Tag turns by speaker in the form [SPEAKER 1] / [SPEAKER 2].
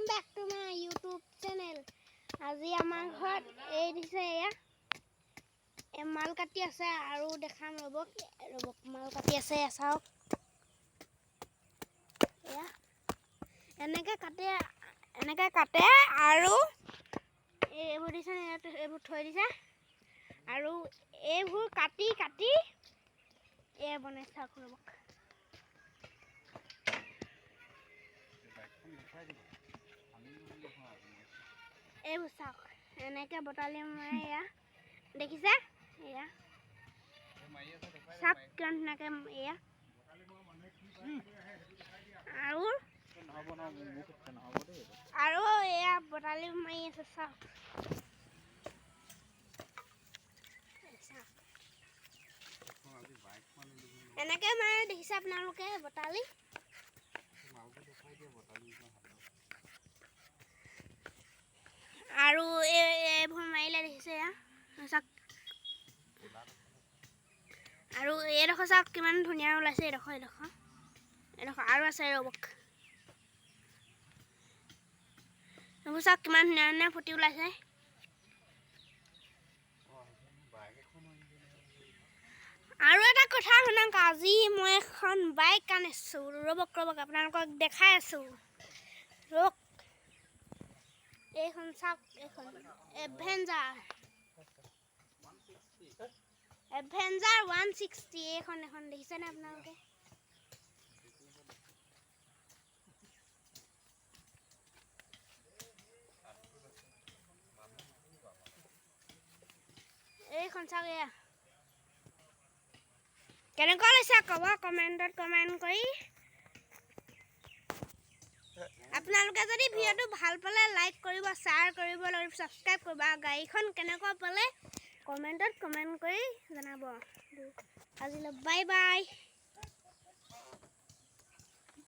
[SPEAKER 1] back to my YouTube channel. আজি আমাৰ ঘৰত এই দিছে এয়া মাল কাটি আছে আৰু দেখাম ৰব মাল কাটি আছে চাওক এয়া এনেকে কাটে আৰু এইবোৰ দিছে এইবোৰ থৈ দিছে আৰু এইবোৰ কাটি এ বনাই চাওক ৰব এইবোৰ চাওক এনেকে বটালি মাৰে এয়া দেখিছে এয়া চাওক কিমান ধুনীয়াকে এয়া আৰু এয়া বটালি মাৰি আছে চাওক এনেকে মাৰে দেখিছে আপোনালোকে বটালি আৰু এইবোৰ মাৰিলে দেখিছে চাওক আৰু এইডোখৰ চাওক কিমান ধুনীয়া ওলাইছে এইডোখৰ আৰু আছে ৰবক এইবোৰ চাওক কিমান ধুনীয়া ফুটি ওলাইছে আৰু এটা কথা শুনক আজি মই এখন বাইক আনিছোঁ ৰবক আপোনালোকক দেখাই আছোঁ ৰবক এইখন চাওক এইখন এডভেঞ্চাৰ 160 এখন দেখিছেনে আপোনালোকে এইখন চাওক এয়া কেনেকুৱা লাগিছে ক'ব কমেণ্টত কমেণ্ট কৰি আপোনালোকে যদি ভিডিঅ'টো ভাল পালে লাইক কৰিব শ্বেয়াৰ কৰিব আৰু ছাবস্ক্ৰাইব কৰিব আৰু গাড়ীখন কেনেকুৱা পালে কমেণ্টত কমেণ্ট কৰি জনাব আজিলৈ বাই বাই